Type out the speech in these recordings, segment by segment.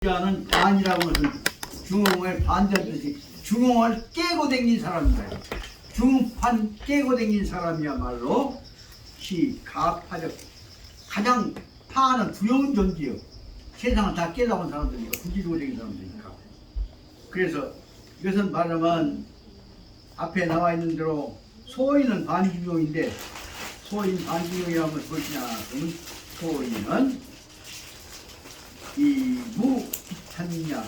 는 반이라고 하는 중흥을 반대하듯이 중흥을 깨고 댕긴 사람입니다. 중흥판 깨고 댕긴 사람이야말로 가파적 가장 파는 두려운 존재요. 세상을 다 깨달은 사람들이니까 부지르고 댕긴 사람들이니까. 그래서 이것은 말하면 앞에 나와 있는 대로 소인은 반중용인데 소인 반중용이라면 무엇이냐 그러면 소인은 이 무기탄이냐.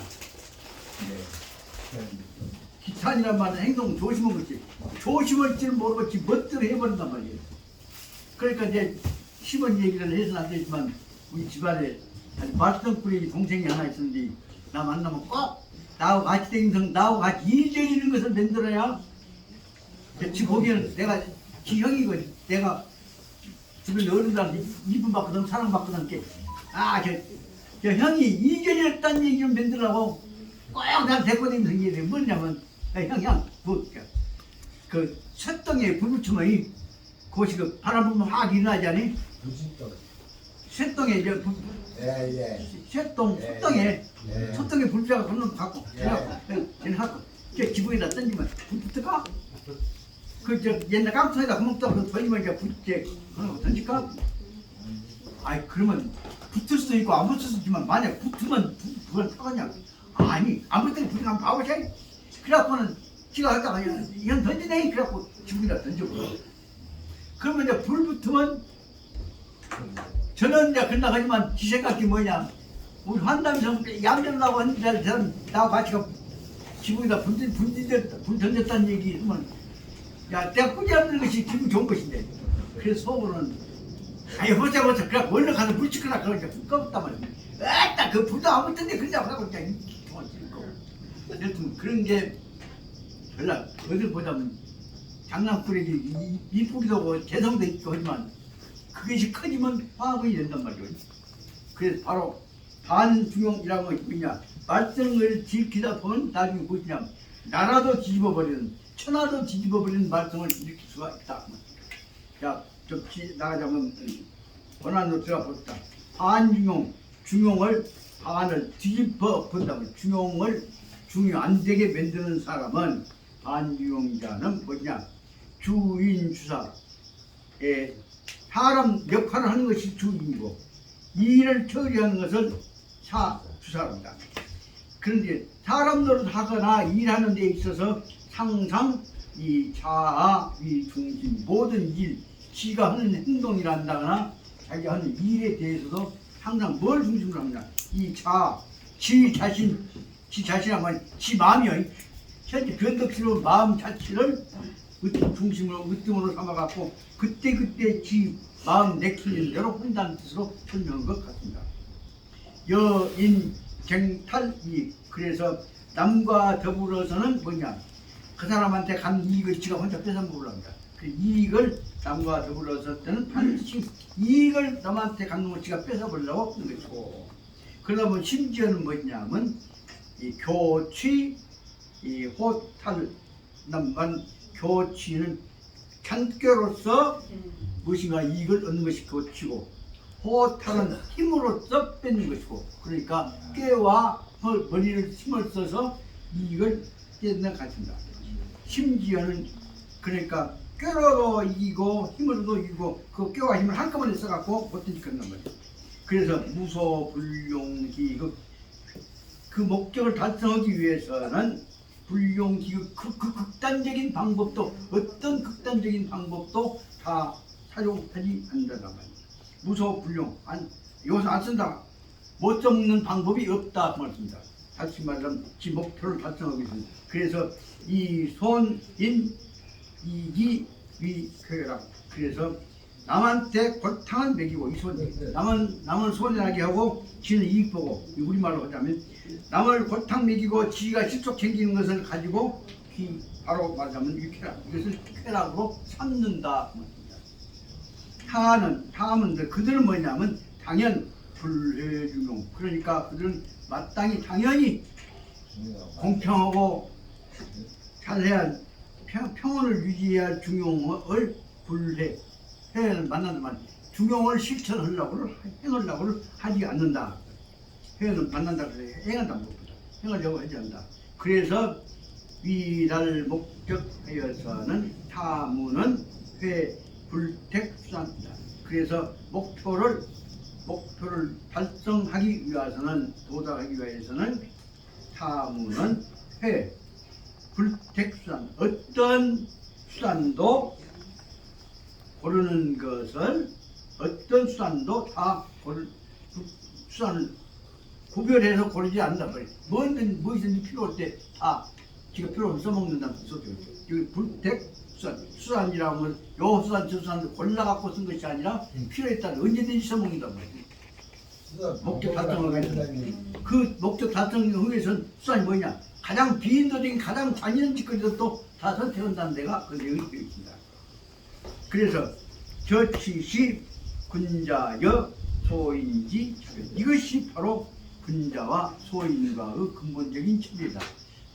기탄이란 말은 행동 조심은 그렇지. 조심할 줄 모르겠지 멋대로 해버린단 말이에요. 그러니까 이제 심한 얘기를 해서는 안 되지만 우리 집안에 아주 말썽꾸리 동생이 하나 있었는데 나 만나면 꼭 나하고 같이 댕성 나하고 같이 일저리는 것을 만들어야 지 보기에는 내가 지 형이거든. 내가 주변 어른들한테 이쁨 받거든 사랑받거든 게 저 형이 이전이었다는 얘기 좀 만들라고 꼭 날 데리고 다니면서 얘기해. 뭐냐면 형 그 쇳덩이에 불 붙이면 그것이 그 바람 불면 확 일어나지 않니? 쇳덩이에 이제 쇳덩 솥덩이에 솥덩이에 불 붙여서 불면 갖고 걔는 하고 저 지붕에다 던지면 불 붙을까? 그 저 옛날 깡통에다 구멍 뚫어서 던지면 이제 불 던질까? 아이 그러면 붙을 수도 있고 안 붙을 수도 있지만 만약 붙으면 불을 타겠냐? 아니 안 붙으면 불이 한번 봐보자. 그래갖고는 지가 하다가 형 던지네. 그래갖고 지붕에다 던져버려. 그러면 이제 불 붙으면 저는 이제 끝나가지만 지 생각이 뭐냐? 우리 환담에서 양전하고 하는데 저는 나하고 같이 지붕에다 불 던졌다는 얘기 있으면 야 내가 꾸지 않는 것이 기분 좋은 것인데 그래서 속으로는 아니 보자 그래 얼른 가서 불 치거나 그러니까 부끄럽단 말이야. 에따 그 불도 안 붙는데 그러자고 하고 그냥 통을 찍고 여튼 그런 게 별로 어딜 보자면 장난꾸러기 이쁘기도 하고 개성도 있고 하지만 그것이 커지면 화학이 된단 말이야. 그래서 바로 반중용이라는 것이 뭐냐 말썽을 지키다 보면 나중에 무엇이냐 나라도 뒤집어버리는 천하도 뒤집어버리는 말썽을 일으킬 수가 있다. 자 좀 나가자면 원안으로 들어가 봅시다. 반중용, 중용을 반을 뒤집어 본다면 중용을 중요 안 되게 만드는 사람은 반중용자는 뭐냐 주인 주사에 사람 역할을 하는 것이 주인이고 일을 처리하는 것은 주사랍니다. 그런데 사람 노릇하거나 일하는 데 있어서 항상 이 자아, 이 중심 모든 일 지가 하는 행동이란다거나 자기가 하는 일에 대해서도 항상 뭘 중심으로 합니다. 이 지 자신한 건 지 마음이요. 현재 변덕스러운 마음 자체를 중심으로 으뜸으로 삼아갖고 그때 지 마음 내키는 대로 한다는 뜻으로 설명한 것 같습니다. 여인쟁탈이 그래서 남과 더불어서는 뭐냐 그 사람한테 간 이익을 지가 혼자 뺏어 먹으려고 합니다. 그 이익을 남과 더불어서 때는 반드시 이익을 남한테 간 놈을 지가 뺏어보려고 하는 것이고 그러면 심지어는 뭐냐면 이 교취, 이 호탈 남만 교취는 잔꾀로서 무엇인가 이익을 얻는 것이 교취고 호탈은 힘으로써 뺏는 것이고 그러니까 꾀와 머리를 힘을 써서 이익을 뺏는 것 같습니다. 심지어는 그러니까 꾀로도 이기고 힘으로도 이기고 그 꾀와 힘을 한꺼번에 써갖고 어떤지 그런단 말이에요. 그래서 무소불용기급 그 목적을 달성하기 위해서는 불용기급 그 극단적인 방법도 어떤 극단적인 방법도 다 사용하지 않는단 말이에요. 무소불용 이것을 안 쓴다 못 써먹는 방법이 없다 그 말씀입니다. 다시 말하면 지 목표를 달성하기 위해서 그래서 이 손인 이기 위쾌라 그래서 남한테 골탕을 먹이고 이 손 남을 손해나게 하고 지는 이익 보고 우리말로 하자면 남을 골탕 먹이고 지가 실속 챙기는 것을 가지고 바로 말하자면 위쾌라 이것을 쾌락으로 삼는다. 탐은 그들은 뭐냐면 당연 불회중용 그러니까 그들은 마땅히 당연히 공평하고 잘해야 평온을 유지해야 할 중용을 해는 만나지만 중용을 실천하려고 행하려고 하지 않는다. 회는 받는다 그래 행한다 못보다 행하려고 하지 않는다. 그래서 위랄 목적하여서는 타무는 회 불택수산이다. 그래서 목표를 달성하기 위해서는 도달하기 위해서는 타무는 회 불택수산 어떤 수단도 고르는 것을 어떤 수단도 다 수단을 구별해서 고르지 않는다. 무엇이든지 필요할 때 다 지가 필요를 써먹는다는 소리죠. 여기 불택수단 수단이라고 하면 요 수단 저 수단 골라갖고 쓴 것이 아니라 필요에 따라 언제든지 써먹는단 말이에요. 목적 달성을 위해서 그 목적 달성을 위해서는 수단이 뭐냐? 가장 비인도적인 가장 잔인한 짓거리도 또 다 선택한다는 데가 그 내용이 되어 있습니다. 그래서 저치시 군자여 소인지 차별 이것이 바로 군자와 소인과의 근본적인 차별이다.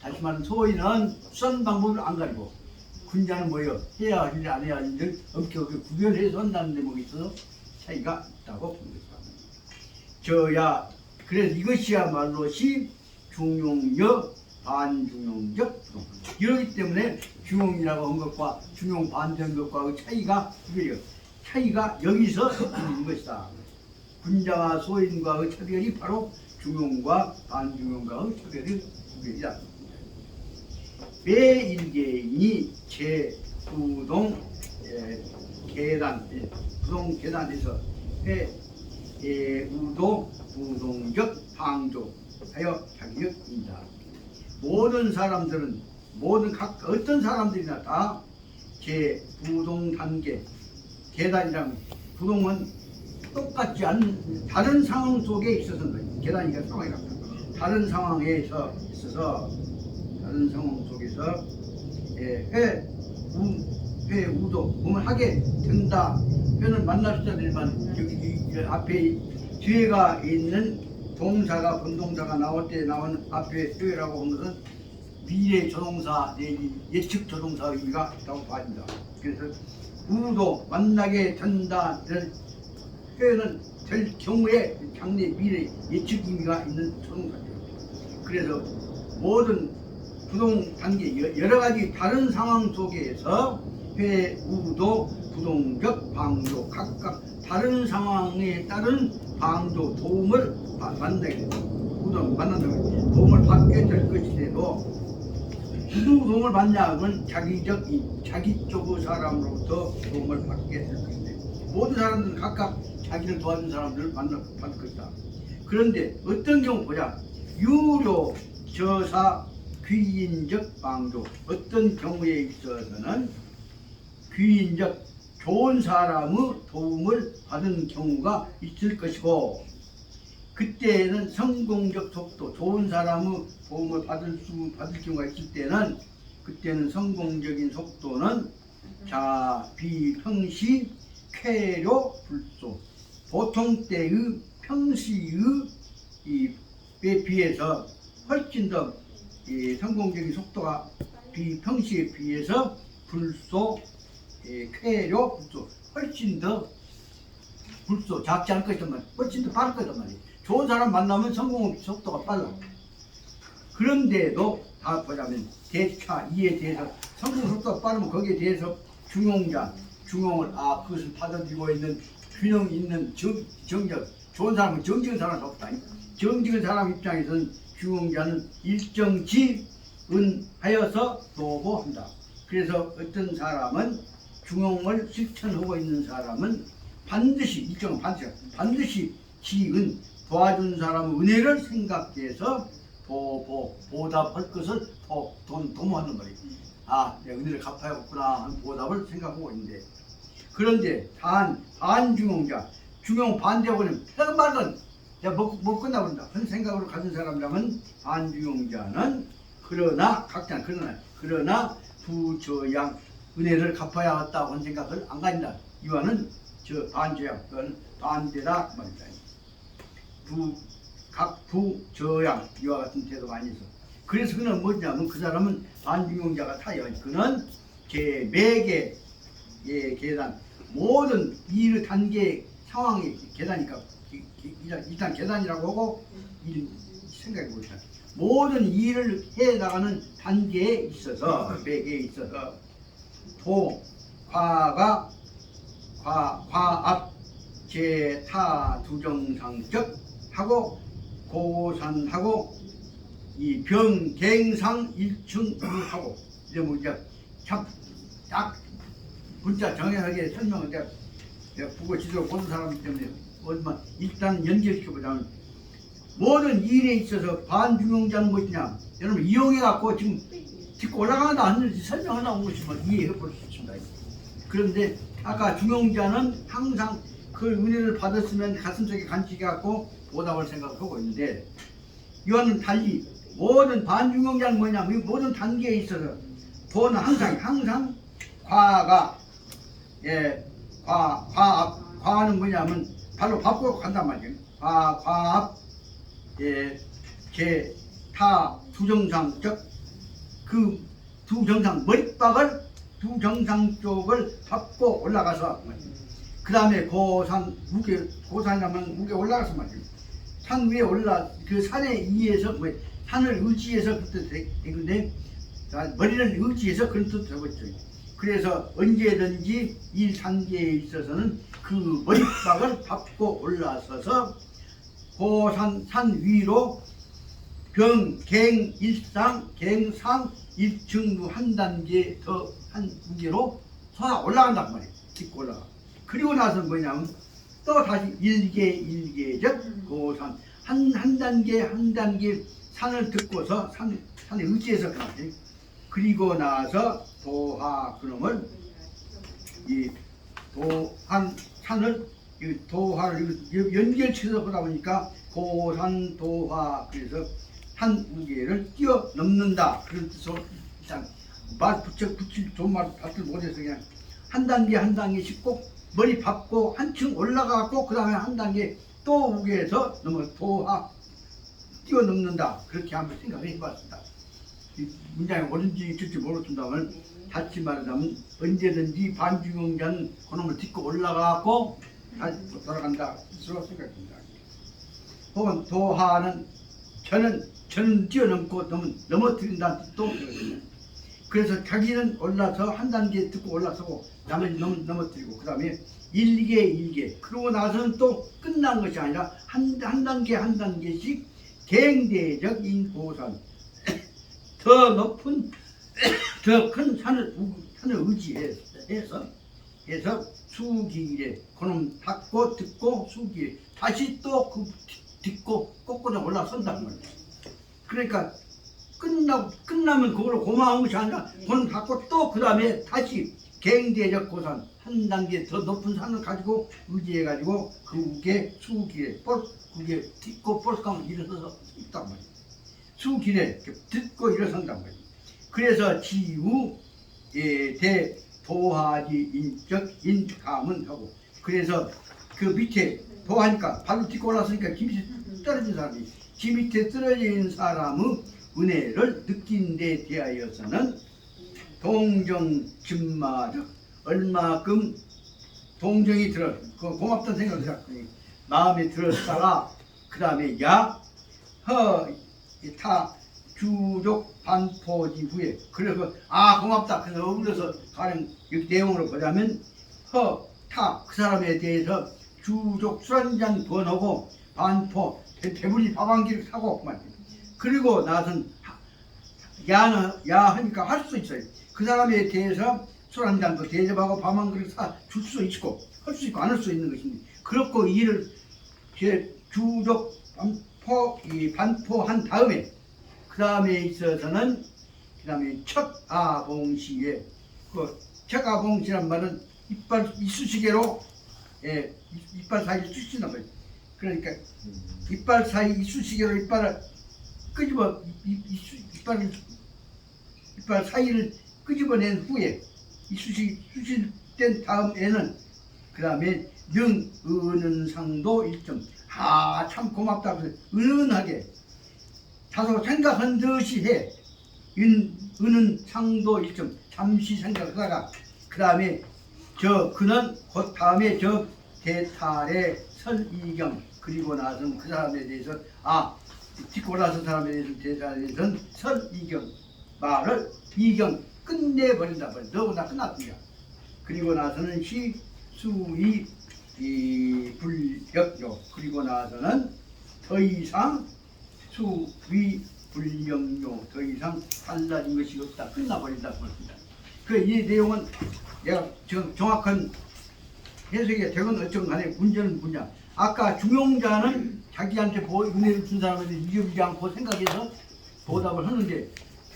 다시 말하면 소인은 수단 방법을 안 가리고 군자는 뭐예요? 해야 할 일 안 해야 할 일을 엄격하게 구별해서 한다는 대목이 있어서 차이가 있다고 본 것이다. 저야 그래서 이것이야말로시 중용여 반중용적 부동 이러기 때문에 중용이라고 한 것과 중용 반대한 것과의 차이가 이거예요. 차이가 여기서 있는 것이다. 군자와 소인과의 차별이 바로 중용과 반중용과의 차별이다. 매일개인이 제 부동 계단 부동 계단에서 우도 부동적 방조하여 자기력입니다. 모든 사람들은 어떤 사람들이나 다 제 부동 단계 계단이랑 부동은 똑같지 않은 다른 상황 속에 있어서는 계단이가 상황이 같다. 다른 상황에서 있어서 다른 상황 속에서 회우도 몸을 하게 된다. 회는 만날 수자들만 여기 앞에 뒤에가 있는 동사가 본동사가 나올 때 나오는 앞에 회라고 하는 것은 미래 조동사 내지 예측 조동사 의미가 있다고 봐진다. 그래서 우도 만나게 된다. 회는 될 경우에 장래 미래 예측 의미가 있는 조동사죠. 그래서 모든 부동 단계 여러 가지 다른 상황 속에서 회, 우도, 부동적, 방조 각각 다른 상황에 따른 방조 도움을 만나게 만난다면 도움을 받게 될 것이라도 누구 도움을 받냐 하면 자기 쪽의 사람으로부터 도움을 받게 될 것인데 모든 사람들은 각각 자기를 도와준 사람들을 받을 것이다. 그런데 어떤 경우 보자. 유료 저사 귀인적 방조 어떤 경우에 있어서는 귀인적 좋은 사람의 도움을 받은 경우가 있을 것이고 그때는 성공적 속도 좋은 사람의 도움을 받을 경우가 있을 때는 그때는 성공적인 속도는 비평시 쾌료 불소 보통 때의 평시의 에 비해서 훨씬 더 성공적인 속도가 비평시에 비해서 불소 쾌료 불소 훨씬 더 불소 작지 않을 것이란 말이야. 훨씬 더 빠를 거란 말이야. 좋은 사람 만나면 성공 속도가 빨라. 그런데도 다 보자면 대차 이에 대해서 성공 속도가 빠르면 거기에 대해서 중용을 그것을 받아들이고 있는 균형 있는 정적 좋은 사람은 정직한 사람은 없다. 정직한 사람 입장에서는 중용자는 일정지은하여서 도보한다. 그래서 어떤 사람은 중용을 실천하고 있는 사람은 반드시 지은 도와준 사람의 은혜를 생각해서 보답할 것을 도모하는 말이에요. 내 은혜를 갚아야겠구나 하는 보답을 생각하고 있는데 그런데 반중용자 중용 반대하고는 말건 못 끝나버린다 그런 생각으로 가진 사람이라면 반중용자는 그러나 부저양 은혜를 갚아야겠다고 하는 생각을 안 가진다. 이와는 반저양 그건 반대다 말이다. 부저양 이와 같은 태도가 아니죠. 그래서 그는 뭐냐면 그 사람은 반중용자가 타요. 그는 매개 계단 모든 이 단계 상황이 계단이니까 일단 계단이라고 하고 일 생각해 보시다. 모든 일을 해 나가는 단계에 있어서 매개에 있어서 과가 과압 제타 두정상적 하고 고산하고 이 병갱상 일충하고 이러면 이제 참딱 문자 정확하게 설명을 내가 국어 지도를 보는 사람이기 때문에 일단 연결시켜보자면 모든 일에 있어서 반중용자는 무엇이냐 여러분 이용해 갖고 지금 짚고 올라가나 안 되는지 설명하려고 온 것이면 이해해 볼 수 있습니다. 그런데 아까 중용자는 항상 그 은혜를 받았으면 가슴속에 간직해 갖고 보답을 생각하고 있는데 이와는 달리 모든 반중용자는 뭐냐면 모든 단계에 있어서 도는 항상 과가 과는 뭐냐면 발로 바꾸고 간단 말이에요. 과압 제타 두정상적 그 두 정상 머리박을 두 정상 쪽을 밟고 올라가서 그 다음에 고산이라면 무게 올라가서 말이에요. 산 위에 그 산에 의해서 산을 의지해서 그때 되는데 머리를 의지해서 그런 뜻 되고 있죠. 그래서 언제든지 이 단계에 있어서는 그 머리박을 밟고 올라서서 산 위로 갱상 일층 한 단계 더 한 무게로 솟아 올라간단 말이에요. 짚고 올라가. 그리고 나서 뭐냐면 또 다시 일계적 고산 한 단계 산을 듣고서 산에 의지해서 가지. 그리고 나서 도하 그놈을 산을 도하를 연결시켜서 보다 보니까 고산 도하 그래서 한 무게를 뛰어넘는다 그런 뜻으로 일단 붙일 좋은 말 받들 못해서 그냥 한 단계 싣고 머리 밟고 한층 올라가고 그 다음에 한 단계 또 무게에서 도하 뛰어넘는다 그렇게 한번 생각을 해봤습니다. 이 문장이 옳은지 있을지 모르겠습니다만 다시 말하자면 언제든지 반중용자는 그놈을 딛고 올라가고 다시 돌아간다 스스로 생각합니다. 혹은 도하는 저는 뛰어넘고 넘어뜨린다는 뜻도 되거든요. 그래서 자기는 올라서 한 단계 듣고 올라서고 나머지 넘어뜨리고 그 다음에 일개 그러고 나서는 또 끝난 것이 아니라 한 단계씩 갱대적인 고산 더 높은 더 큰 산을 의지해서 수길에 그놈 닫고 듣고 수길에 다시 또 그 딛고 꺾고는 올라선단 말이에요. 그러니까 끝나면 그걸로 고마운 것이 아니라 그놈 닫고 또 그 다음에 다시 갱대적 고산 한 단계 더 높은 산을 가지고 의지해가지고 그 위에 수길에 그게 딛고 볼까면 일어서서 있단 말이에요. 수길에 듣고 일어선단 말이에요. 그래서 지우 대도하지 인적 인감은 하고 그래서 그 밑에 도하니까 발로 딛고 올라서니까 기 밑에 떨어진 사람이 기 밑에 떨어진 사람의 은혜를 느낀 데 대하여서는 동정진마적 얼마큼 동정이 고맙다는 생각을 했더니 마음에 들었다가 그 다음에 주족 반포지 후에 그래서 고맙다 그래서 어울려서 가령 내용으로 보자면 그 사람에 대해서 주족 술 한잔 번하고 반포 배불리 밥 한 끼를 사고 그리고 나선 야하니까 할 수 있어요. 그 사람에 대해서 술 한 잔도 대접하고 밥 한 그릇 줄 수 있고 할 수 있고 안 할 수 있는 것인데 그렇고 이를 주족 반포한 다음에 그 다음에 있어서는 그 다음에 척아봉시에 척아봉시란 말은 이쑤시개로 이빨 사이를 쑤시는 거예요. 그러니까 이빨 사이 이쑤시개로 이빨을 끄집어 이빨 사이를 끄집어낸 후에 이쑤시된 다음에는 그 다음에 능은은 상도 1점 참 고맙다 그래서 은은하게 다소 생각한 듯이 해 은은 상도 1점 잠시 생각하다가 그 다음에 그는 곧 다음에 대탈의 설이경 그리고 나서는 그 사람에 대해서 딛고 올라선 사람에 대해서는 설이경 말을 이경 끝내버린다. 너보다 끝났습니다. 그리고 나서는 시, 수이, 불역요. 그리고 나서는 더 이상 수, 위, 불영요. 더 이상 달라진 것이 없다. 끝나버린다. 그 이 내용은 내가 지금 정확한 해석이 되건 어쨌건 간에 문제는 뭐냐. 아까 중용자는 자기한테 은혜를 준 사람한테 이기지 않고 생각해서 보답을 하는데,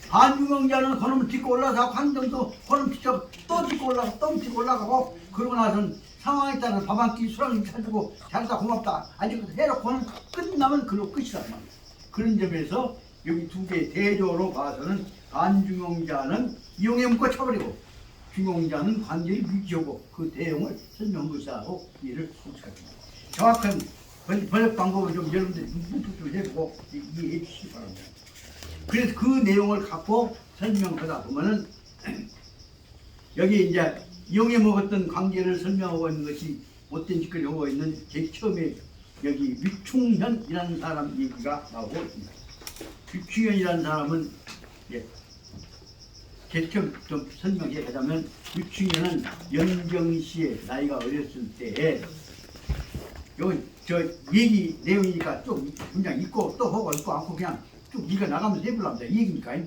반중용자는 그놈을 딛고 올라가고 한 정도 그놈 딛고 또 딛고 올라가고 또 딛고 올라가고, 그러고 나서는 상황에 따라 밥 한 끼 술 한 끼 사주고 잘했다 고맙다 아직 해놓고는 끝나면 그로 끝이란 말이야. 그런 점에서 여기 두 개 대조로 봐서는 반중용자는 이용에 묶어 쳐버리고 중용자는 관계를 유지하고 그 대용을 설명한 것이라고 이해를 못하겠습니다. 정확한 번역 방법을 좀 여러분들이 묵묵히 해보고 이해해 주시기 바랍니다. 그래서 그 내용을 갖고 설명하다 보면은 여기 이제 이용해 먹었던 관계를 설명하고 있는 것이 못된 짓거리 하고 있는 제일 처음에 여기 위충현이라는 사람 얘기가 나오고 있습니다. 위충현이라는 사람은 개척 좀 설명해 가자면, 위충현은 연정씨의 나이가 어렸을 때에 저 얘기 내용이니까 쭉 그냥 읽고 또 하고 읽고 않고 그냥 쭉 읽어 나가면서 해보랍니다. 이 얘기니까.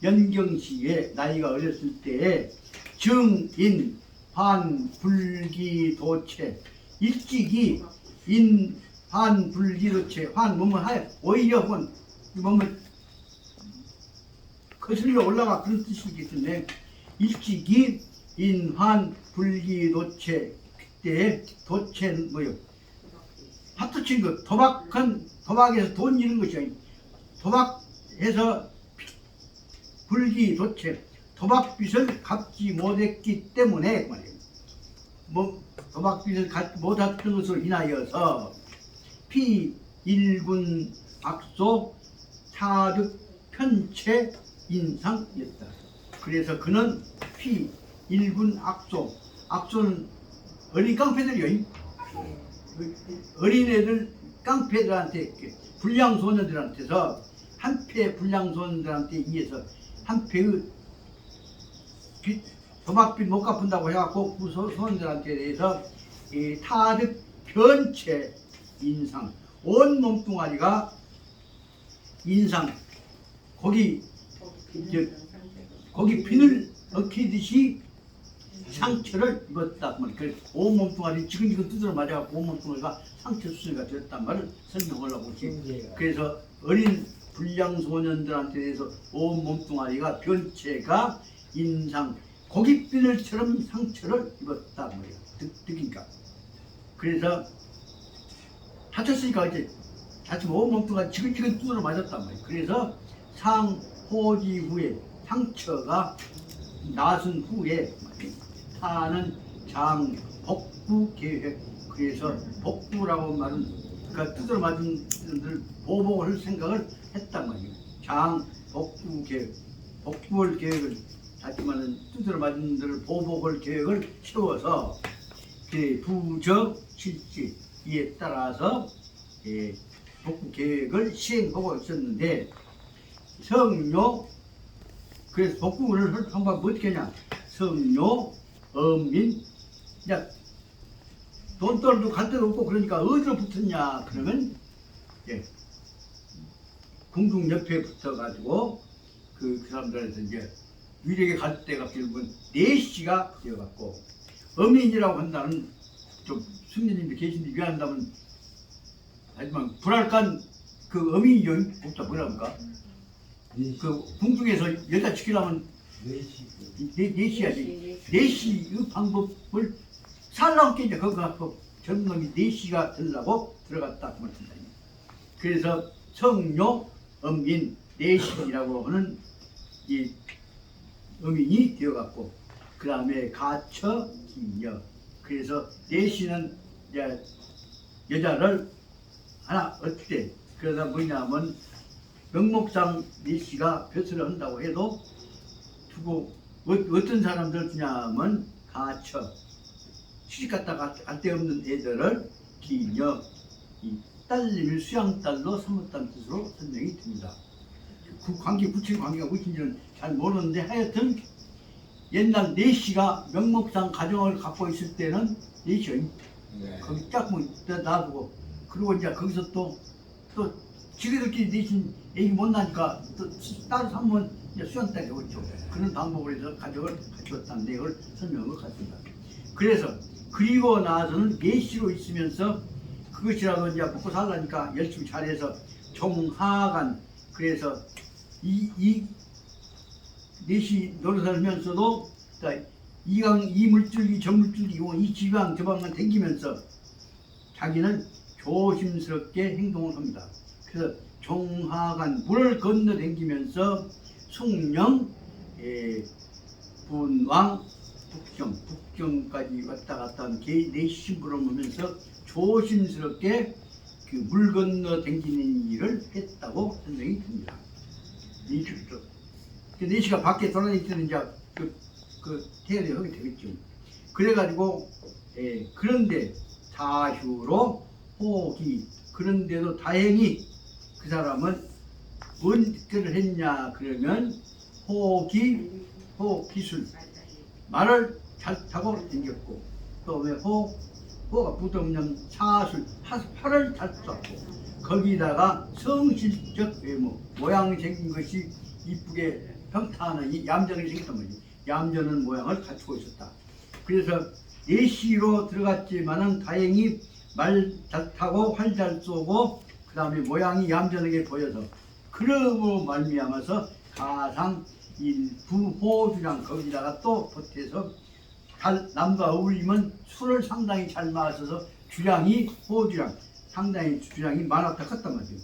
연경씨의 나이가 어렸을 때에 정인 환불기도체, 일찍이 인 환불기도체, 환 뭐뭐 하여 오히려 혹은 뭐뭐 거슬러 올라가 그런 뜻이겠는데, 일찍이 인환불기도체, 그때 도체는 뭐요? 파토 친 것, 도박에서 돈 잃은 것이 아니, 도박해서 불기도체, 도박빚을 갚지 못했기 때문에 말이에요. 뭐 도박빚을 갚지 못했던 것으로 인하여서 피일군 악소 사득 편체 인상이었다. 그래서 그는 피일군 악소, 악소는 어린 깡패들이요. 어린애들 깡패들한테, 불량소년들한테서 한패 불량소년들한테 의해서 한패의 도박빚 못 갚는다고 해갖고 그 소년들한테 대해서 타득 변체 인상, 온 몸뚱아리가 인상, 거기 비늘 엉키듯이 상처를 입었다. 그래서 온 몸뚱아리 지근지근 두드려 맞아갖고 온 몸뚱아리가 상처 수술가 되었단 말을 설명하려고 했지. 그래서 어린 불량소년들한테 대해서 온 몸뚱아리가 변체가 인상, 고깃비늘처럼 상처를 입었다 말이야. 듣기니까. 그래서 다쳤으니까 이제 다치면 온 몸뚱아리 지근지근 두드려 맞았단 말이야. 그래서 상호지 후에, 상처가 나선 후에 하는 장 복구 계획. 그래서 복구라고 말은 그러니까 두드려 맞은 분들 보복을 할 생각을 했단 말이에요. 장 복구 계획, 복구할 계획을 하지만은 두드려 맞은 분들을 보복할 계획을 세워서 부적 실지 이에 따라서 복구 계획을 시행하고 있었는데, 성료, 그래서 복구를 할 방법 어떻게 하냐? 성료, 엄민, 이제 돈 떨어도 갈 데도 없고 그러니까 어디로 붙었냐? 그러면 궁중 옆에 붙어가지고 그 사람들한테 이제 위력에 갈 때가 결국은 4시가 되어갖고, 엄민이라고 한다는 좀 승려님도 계신데 유한다면 하지만 불알간 그 어민이요. 복자 뭐랍니까? 그 궁중에서 여자 지키려면 4시야지. 4시의 방법을 살라고 이제 거기 가서 젊은 놈이 4시가 되려고 들어갔다. 그래서 성료, 엄인, 4시라고 하는 이 어민이 되어갖고, 그 다음에 가처, 기녀. 그래서 4시는 여자를 하나 어떻게, 그러다 뭐냐면 명목상 4시가 벼슬을 한다고 해도 두고 어떤 사람들 주냐면 가처, 시집갔다가 갈 데 없는 애들을 기녀, 이 딸님을 수양딸로 삼았다는 뜻으로 설명이 됩니다. 그 관계, 구체적 관계가 무엇인지는 잘 모르는데 하여튼 옛날 내시가 명목상 가정을 갖고 있을 때는 내시 거기 딱 뭐 놔두고 그리고 이제 거기서 또 지그들끼리 내신 애기 못 나니까 또 따로 삼으면 이제 수양딸이 되겠죠. 그런 방법으로 해서 가정을 갖추었다는 내용을 설명한 것 같습니다. 그래서 그리고 나서는 내시로 있으면서 그것이라도 이제 먹고 살라니까 열심히 잘해서 종하간 그래서 이 내시 노릇을 하면서도 이 물줄기 저 물줄기 이 지방 저 방만 댕기면서 자기는 조심스럽게 행동을 합니다. 그래서 종하간 물을 건너 댕기면서 숭령, 분왕, 북경까지 왔다 갔다 한 내시 신부를 보면서 조심스럽게 그 물 건너 댕기는 일을 했다고 설명이 됩니다. 내시가 밖에 돌아다닐 때는 이제 그 태연이 하게 되겠죠. 그래가지고 그런데 다휴로 호기 그런데도 다행히 그 사람은 뭔뜻을 했냐 그러면 호기술 말을 잘 타고 생겼고 또 왜 호가 부동령 사술 팔을 잘 썼고 거기다가 성실적 외모 모양 생긴 것이 이쁘게 평탄한 이 얌전하게 생겼단 말이지. 얌전한 모양을 갖추고 있었다. 그래서 내시로 들어갔지만은 다행히 말 잘 타고 활 잘 쏘고 그 다음에 모양이 얌전하게 보여서 그러므로 말미암아서 가상 일부호주랑 거기다가 또 보태서 남과 어울리면 술을 상당히 잘 마셔서 주량이 호주량 상당히 주량이 많았다 컸단 말이에요.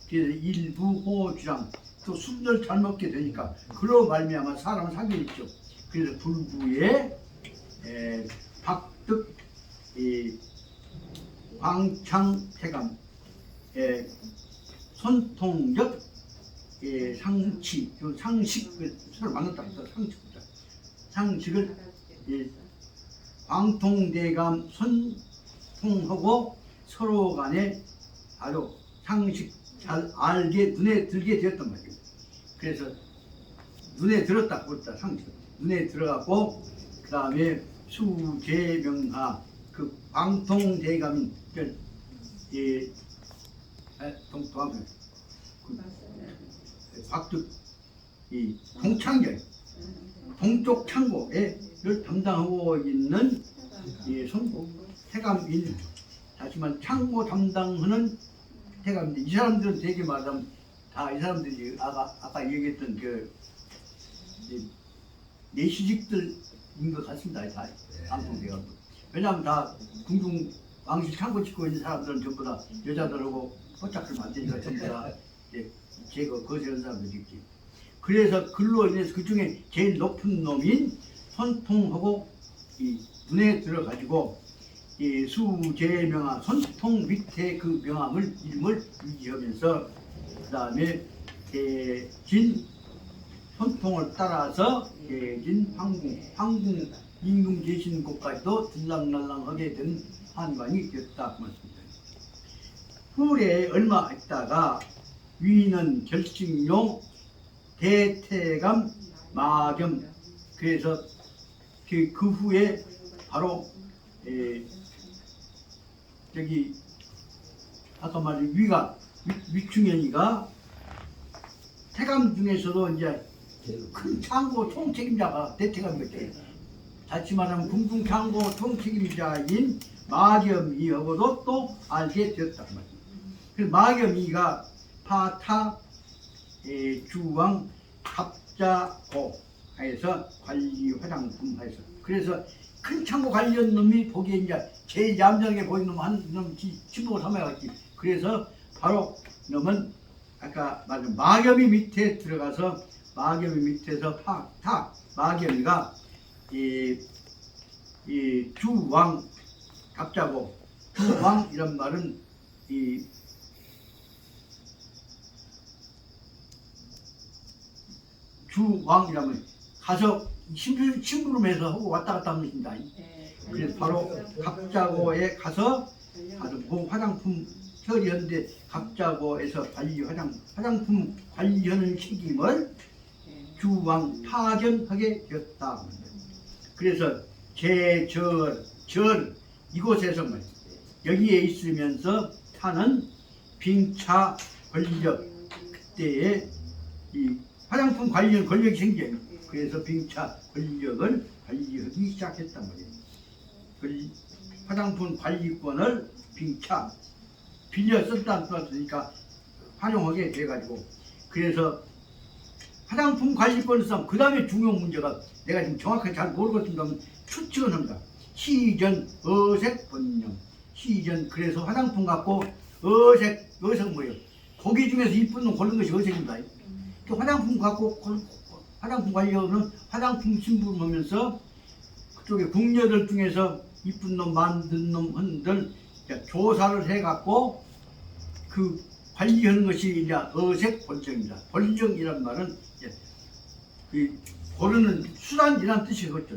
그래서 일부호주량 또 술을 잘 먹게 되니까 그로 말미암아 사람을 사귀겠죠. 그래서 불부에 박득 광창태감 손통적 상식 서로 만났다 상식을 광통대감 손통하고 서로 간에 아주 상식 잘 알게 눈에 들게 되었단 말이에요. 그래서 눈에 들었다 그랬다 상식 눈에 들어갔고 그 다음에 수제명하 그 광통대감인 박득 이 동창경 동쪽 창고를 담당하고 있는 태감인 하지만 창고 담당하는 태감인데 이 사람들은 되게 말하면 다 이 사람들이 아까 얘기했던 내시직들인 것 같습니다. 다 방통대감. 왜냐하면 다 궁중 왕실 창고 짓고 있는 사람들은 전부 다 여자들하고 포착을 만드니까 전부 다 제거 거세한 사람들이지. 그래서 그로 인해서 그 중에 제일 높은 놈인 손통하고 눈에 들어가지고 수제명화 손통 밑에 그 명함을 이름을 유지하면서 그 다음에 대진 손통을 따라서 대진 황궁 임금 계신 곳까지도 들락날락하게 된 한관이 되었다 그 말씀입니다. 후에 얼마 있다가 위는 결식용 대태감 마겸 그래서 그 후에 바로 저기 아까 말한 위충현이가 태감 중에서도 이제 큰 창고 총책임자가 대태감이었죠. 다시 말하면 궁중 창고 총책임자인 마겸이하고도 또 알게 되었단 말이에요. 그래서 마겸이가 파타 주왕 갑자고 해서 관리 화장품 해서 그래서 큰 창고 관리한 놈이 보기에 이제 제일 얌전하게 보이는 놈 한 놈 친구를 삼아갔지. 그래서 바로 놈은 아까 말한 마겸이 밑에 들어가서 마겸이 밑에서 마겸이가 이 주왕 갑자고 주왕 이런 말은 이 주왕이라면 가서 심부름해서 하고 왔다 갔다 하는 것입니다. 그래서 바로 갑자고에 가서 아주 화장품 처리하는데 갑자고에서 화장품 관리하는 책임을 주왕 파견하게 되었다. 그래서 절 이곳에서 여기에 있으면서 사는 빙차 권력, 그때에 이 화장품 관련 권력이 생겨요. 그래서 빙차 권력을 관리하기 시작했단 말이에요. 화장품 관리권을 빙차 빌려 썼다는 뜻이니까 활용하게 돼가지고, 그래서 화장품 관리권을 쓰면 그 다음에 중요한 문제가, 내가 지금 정확하게 잘 모르겠습니다만 추측은 합니다. 시전 어색 번영, 시전, 그래서 화장품 갖고 어색 뭐예요? 고기 중에서 이쁜 놈 고른 것이 어색입니다. 또 화장품 갖고 화장품 관리하는 화장품 심부름 하면서 그쪽에 궁녀들 중에서 이쁜 놈 만든 놈 한들 조사를 해갖고 그 관리하는 것이 이제 어색 본정입니다. 본정이란 말은 그 고르는 수단이란 뜻이겠죠.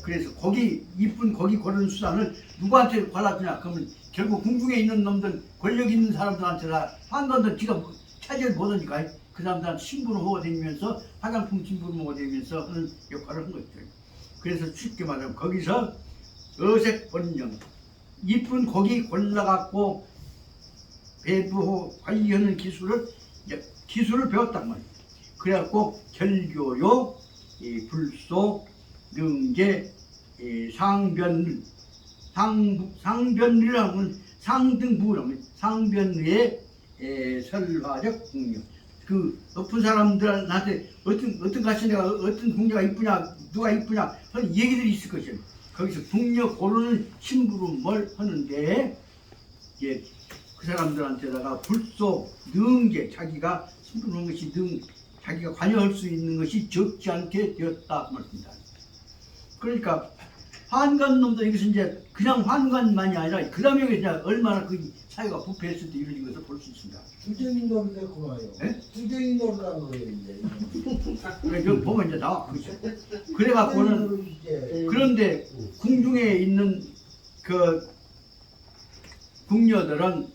그래서 이쁜 고기 고르는 수단을 누구한테 관라주냐? 그러면 결국 궁중에 있는 놈들, 권력 있는 사람들한테 다 한건들 지가 차지를 못하니까 그 사람들한테 심부름하고 다니면서 화장품 심부름하고 다니면서 하는 역할을 한 거죠. 그래서 쉽게 말하면 거기서 어색 본령, 이쁜 고기 골라갖고 배부하고 관리하는 기술을 배웠단 말이에요. 그래갖고 결교요, 불속, 능제, 상변리라는 상등부라는 상변리의 설화적 궁녀. 그 높은 사람들한테 어떤 가시네가 어떤 궁녀가 이쁘냐, 누가 이쁘냐 하는 얘기들이 있을 것이에요. 거기서 궁녀 고르는 심부름을 하는데 그 사람들한테다가 불속, 능제, 자기가 심부름한 것이 자기가 관여할 수 있는 것이 적지 않게 되었다 말입니다. 그러니까 환관놈도 이것은 이제 그냥 환관만이 아니라 그 다음에 이제 얼마나 그 사회가 부패했을 때 이루어진 것을 볼 수 있습니다. 투쟁이 노릇했구나요. 네? 투쟁이 노릇한 거예요 이제. 그래 여기 보면 이제 나와. 그래갖고는 그런데 궁중에 있는 그 궁녀들은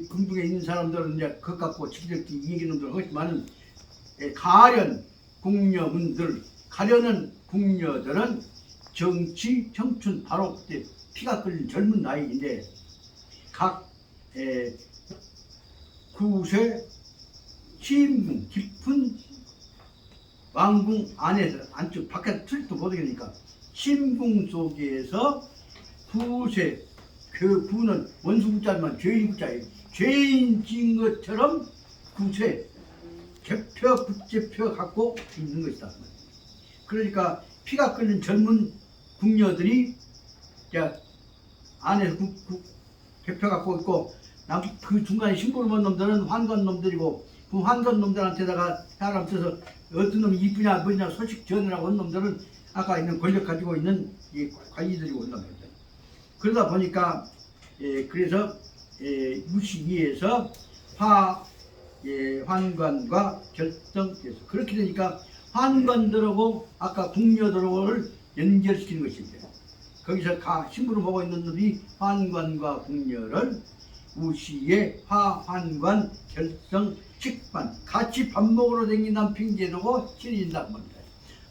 궁중에 있는 사람들은 이제 그것 갖고 지키적기 얘기놈들 하지만은 가련 궁녀분들, 가련한 궁녀들은 정치, 청춘, 바로 그때 피가 끓는 젊은 나이인데 각 구세, 시임궁, 깊은 왕궁 안에서 안쪽 바깥 틀도 못 되니까 심궁 속에서 구세, 그 구는 원수구자지만 죄인 구자예요. 죄인 지은 것처럼 구세, 개표, 붙제표 갖고 있는 것이다. 그러니까 피가 끓는 젊은 궁녀들이 안에서 개표 갖고 있고 그 중간에 심부름한 놈들은 환관놈들이고 그 환관놈들한테다가 사람 써서 어떤 놈이 이쁘냐 뭐냐 소식 전하라고 한 놈들은 아까 있는 권력 가지고 있는 이 관리들이고 온단 말이죠. 그러다 보니까 그래서 무시기에서 환관과 결정돼서 그렇게 되니까 환관들하고 아까 궁녀들하고를 연결시키는 것입니다. 거기서 심부름 보고 있는 놈이 환관과 궁녀를 우시에 환관 결정 식반 같이 밥 먹으러 다닌다는 핑계도고 치러진단 말입니다.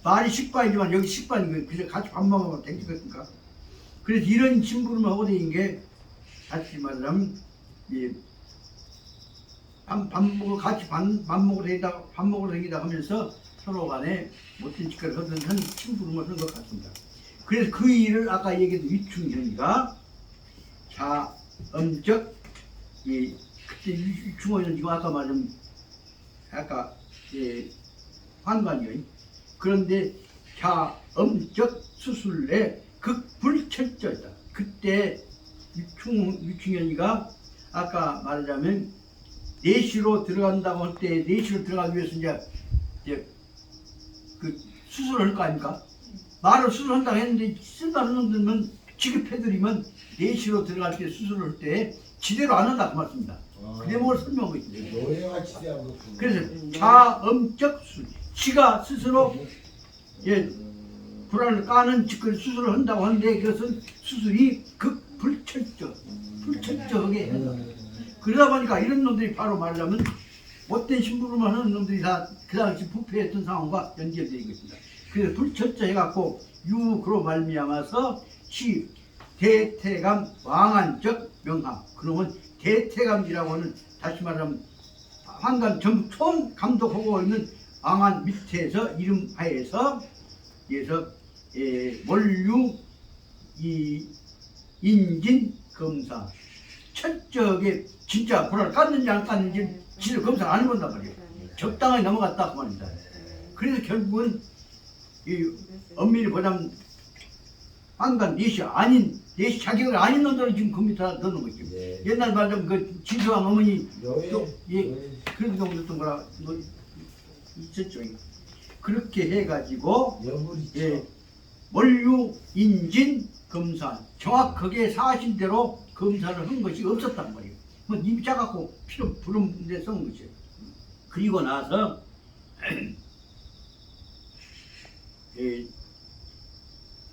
말이 식반이지만 여기 식반이고요. 그래서 같이 밥 먹으러 다니겠습니까? 그래서 이런 심부름을 하고 다닌 게 다시 말하면 같이 밥 먹으러 다니다 하면서 서로 간에 못된 짓거리를 하던 심부름을 하는 것 같습니다. 그래서 그 일을 아까 얘기했던 위충현이가 자엄적 그때 위충현은 지금 아까 말한 환관이요. 그런데 자엄적 수술래 극불철저이다. 그때 위충현이가 아까 말하자면 내시로 들어간다고 할 때 내시로 들어가기 위해서 이제 그 수술을 할 거 아닙니까? 말을 수술한다고 했는데 쓴다는 놈들은 지급해드리면 내시로 들어갈 때 수술을 할 때 지대로 안 한다 그 말씀입니다. 그 대목을 설명하고 있습니다. 노예가 지대하고 그래서 자엄적 수술, 지가 스스로 불안을 까는 짓거리 수술을 한다고 하는데 그것은 수술이 불철저하게 한다. 그러다 보니까 이런 놈들이 바로 말하자면 못된 심부름을 하는 놈들이 다 그 당시 부패했던 상황과 연결되어 있습니다. 그래서 불철저해갖고 유그로 말미암아서 시 대태감 왕한적 명함. 그러면 대태감이라고 하는 다시 말하면 환관 전부 총 감독하고 있는 왕한 밑에서 이름하에서 그래서 원류 이 인진 검사 철저하게 진짜 불화를 깠는지 안 깠는지 진짜 검사를 안 해본단 말이에요. 적당하게 넘어갔다 그 말입니다. 그래서 결국은 이 엄밀히 보자면 한간 넷이 아닌 넷이 자격을 아닌 놈들은 지금 컴퓨터에 넣는 거죠. 네. 옛날 말하면 그 지수왕 어머니 요예 그런 경우도 뭐라 있었죠. 그렇게 해가지고 여물이죠. 원류 인진 검사 정확하게 사실대로 검사를 한 것이 없었단 말이에요. 뭐 입자 갖고 필요 부름데 써온 것이에요. 그리고 나서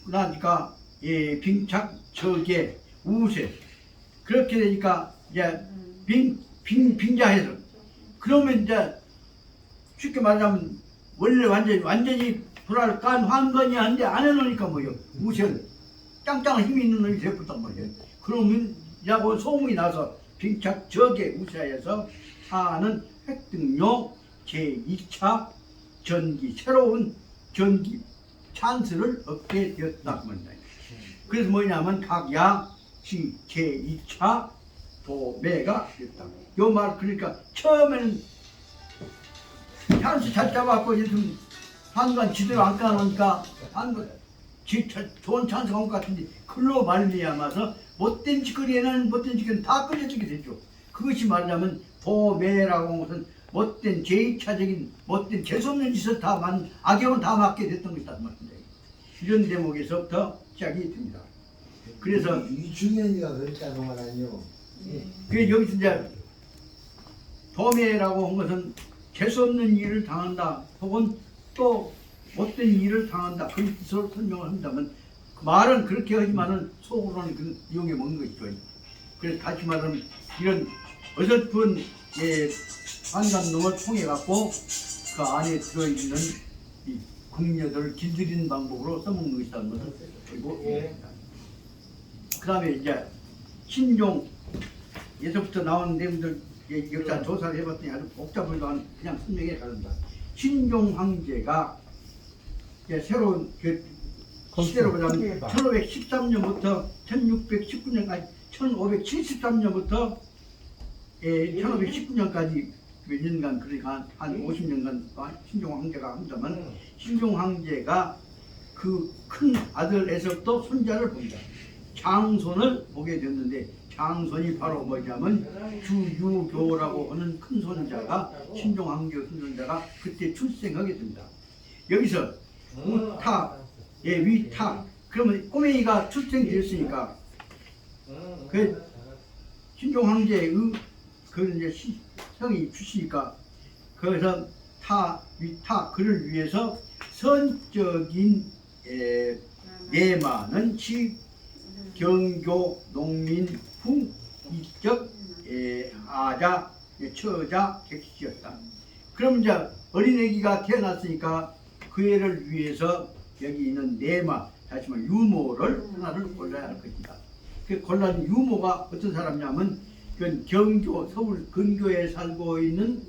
그러니까 빙착 저계 우세 그렇게 되니까 이제 빙자해서 그러면 이제 쉽게 말하면 원래 완전히 불화를 깐 황건이 한데 안 해놓으니까 뭐요 우세는 짱짱한 힘이 있는 놈이 되었단 말이에요. 그러면 라고 소문이 나서 빙착 저계 우세에서 하는 획득용 제2차 전기 새로운 전기 찬스를 얻게 되었다고 합니다. 그래서 뭐냐면 각야시 제2차 도매가 됐다. 요 말 그러니까 처음에는 찬스 잘 잡았고 요즘 한간 지대로 안 까놓으니까 한간 좋은 찬스가 온 것 같은데 글로 말미암아서 못된 짓거리에는 못된 짓거리는 다 끌려지게 됐죠. 그것이 말하자면 도매라고 하는 것은 못된 제2차적인 못된 재수없는 짓을 다 악영은 다 맡게 됐던 것이다 말입니다. 이런 대목에서부터 시작이 됩니다. 그래서 이중현이가 그랬다는 말 아니요. 그 여기서 이제 도매라고 한 것은 재수없는 일을 당한다 혹은 또 못된 일을 당한다 그 뜻으로 설명을 한다면 그 말은 그렇게 하지만은 속으로는 그 이용해 먹는 것이죠. 그래서 다시 말하면 이런 어설픈 한간놈을 통해 갖고 그 안에 들어있는 이 궁녀들을 길들이는 방법으로 써먹는 것이라는 것을 알고 있습니다. 그 다음에 이제 신종 예서부터 나온 내용들 역사 조사를 해봤더니 아주 복잡한 건 그냥 설명해 가는다. 신종 황제가 새로운 시대로 보자면 1513년부터 1619년까지 1573년부터 1519년까지 몇 년간 그러니까 한 50년간 신종 황제가 한다면 신종 황제가 그 큰 아들에서부터 손자를 봅니다. 장손을 보게 됐는데 장손이 바로 뭐냐면 주유교라고 하는 큰 손자가 신종 황제 큰 손자가 그때 출생하게 됩니다. 여기서 우타, 위타 그러면 꼬맹이가 출생되었으니까 그 신종 황제의 그 이제 성이 주시니까 그래서 위타 그를 위해서 선적인 내마는 경교 농민 후 이적 아자 처자 객시였다. 그럼 이제 어린애기가 태어났으니까 그 애를 위해서 여기 있는 내마 다시 말해 유모를 하나를 골라야 할 것이다. 그 골라진 유모가 어떤 사람이냐면 그 경교 서울 근교에 살고 있는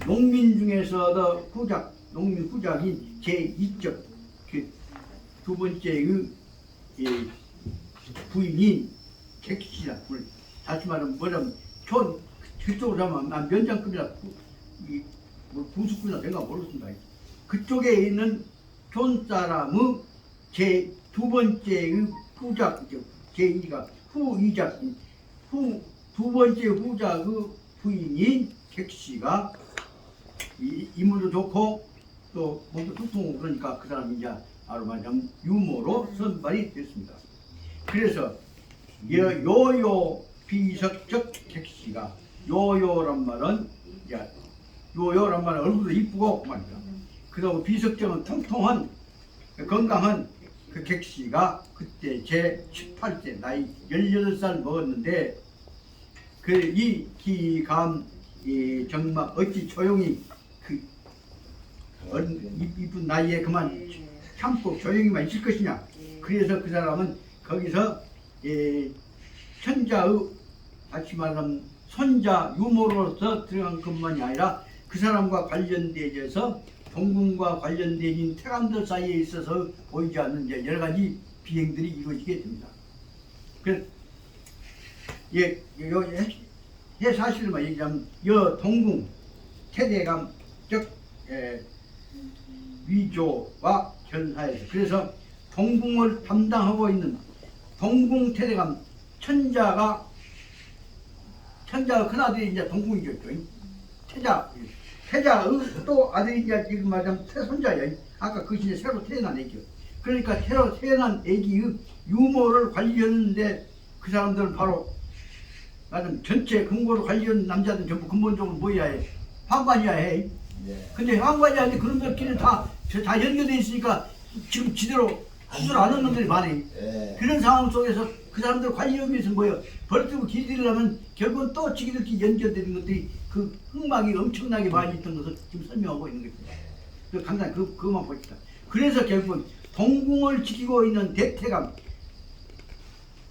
농민 중에서도 후작 농민 후작인 제2적 그 두 번째 부인이 객시다. 다시 말하면 뭐냐면 그쪽으로 하면 면장급이나 부수급이나 내가 모르겠습니다. 그쪽에 있는 촌 사람의 제 두 번째의 후작 제2가 후이작 두 번째 후작의 부인인 객시가 인물도 좋고 또 몸도 뚱뚱하고 그러니까 그 사람이 이제 바로 말하자면 유모로 선발이 됐습니다. 그래서 요요 비석적 객시가 요요란 말은 요요란 말은 얼굴도 이쁘고 말이다. 그리고 비석적은 통통한 건강한 그 객씨가 그때 제 18세 나이 18살 먹었는데 그 이 기감 정말 어찌 조용히 그 이쁜 나이에 그만 참고 조용히만 있을 것이냐. 그래서 그 사람은 거기서 천자의 다시 말하면 손자 유모로서 들어간 것만이 아니라 그 사람과 관련되어서 동궁과 관련된 태감들 사이에 있어서 보이지 않는 이제 여러 가지 비행들이 이루어지게 됩니다. 그래서 사실만 얘기하면 여 동궁 태대감 즉 위조와 결하에서 그래서 동궁을 담당하고 있는 동궁 태대감 천자가 큰아들이 이제 동궁이죠. 태자의 또 아들이 이제 지금 말하자면 태손자예요. 아까 그 시대 새로 태어난 애기요. 그러니까 새로 태어난 애기의 유모를 관리하는데 그 사람들은 바로 말하자면 전체 근거로 관리하는 남자들은 전부 근본적으로 뭐야 해? 황관이야 해. 근데 황관이 아닌데 그런 것끼리 다 연결되어 있으니까 지금 지대로 수술 안 하는 놈들이 많이. 그런 상황 속에서 그 사람들 관리하기 위해서 뭐예요? 버티고 길들이려면 결국은 또 지기들끼리 연결되는 것들이 그 흑막이 엄청나게 많이 있던 것을 지금 설명하고 있는 거죠. 그 간단히 그것만 봅시다. 그래서 결국은 동궁을 지키고 있는 대태감,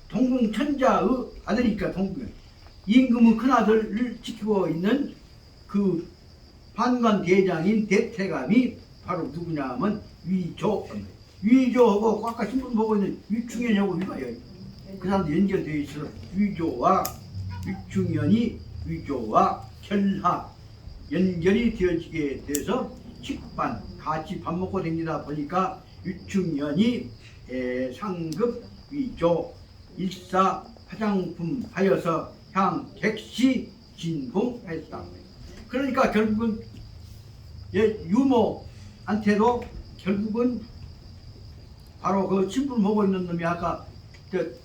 동궁 천자의 아들이니까 동궁, 임금의 큰아들을 지키고 있는 그 판관 대장인 대태감이 바로 누구냐 하면 위조하고 아까 신분 보고 있는 위충현하고 위가요. 그 사람도 연결되어 있어서 위조와 위충현이 위조와 결하 연결이 되어지게 돼서 식반 같이 밥 먹고 다니다 보니까 위충현이 상급 위조 일사 화장품 하여서 향 객시 진봉했다. 그러니까 결국은 유모한테도 결국은 바로 그 신분 보고 있는 놈이 아까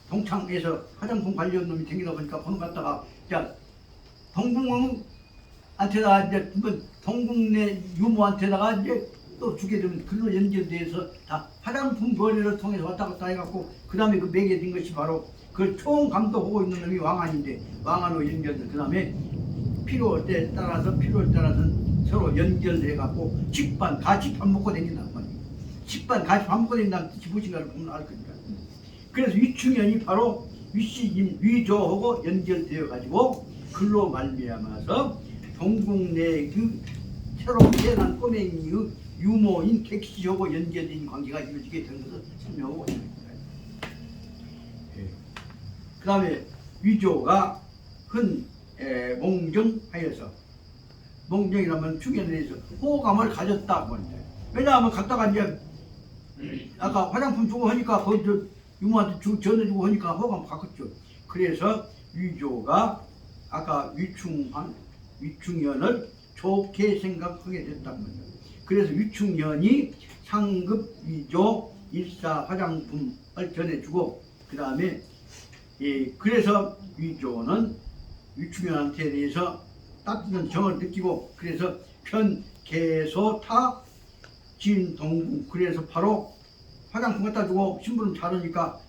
동창에서 화장품 관련 놈이 생기다 보니까 번호 갖다가 동궁한테다가 이제 동궁내 유모한테다가 이제 또 주게 되면 글로 연결돼서 다 화장품 거래를 통해서 왔다 갔다 해갖고 그 다음에 그 매개된 것이 바로 그걸 총 감독하고 있는 놈이 왕안인데 왕안으로 연결돼 그 다음에 필요에 따라서 서로 연결해갖고 식반 같이 밥 먹고 다닌단 말이에요. 식반 같이 밥 먹고 다닌다는 뜻이 무엇인가를 보면 알 겁니다. 그래서 위충현이 바로 위조하고 연결되어 가지고 글로 말미암아서 동궁 내 그 새로 태어난 꼬맹이의 유모인 객시하고 연결된 관계가 이루어지게 된 것을 설명하고 있습니다. 그 다음에 위조가 몽정하여서 몽정이라면 충현에 대해서 호감을 가졌다 말이죠. 왜냐하면 갔다가 이제 아까 화장품 주고 하니까 거기 유모한테 전해주고 하니까 호감 갖겠죠. 그래서 위조가 아까 위충현을 좋게 생각하게 됐단 말이에요. 그래서 위충현이 상급 위조 일사 화장품을 전해주고 그 다음에 그래서 위조는 위충현한테 대해서 따뜻한 정을 느끼고 그래서 편개소타 진동궁 그래서 바로 화장품 갖다 주고 신분을 다르니까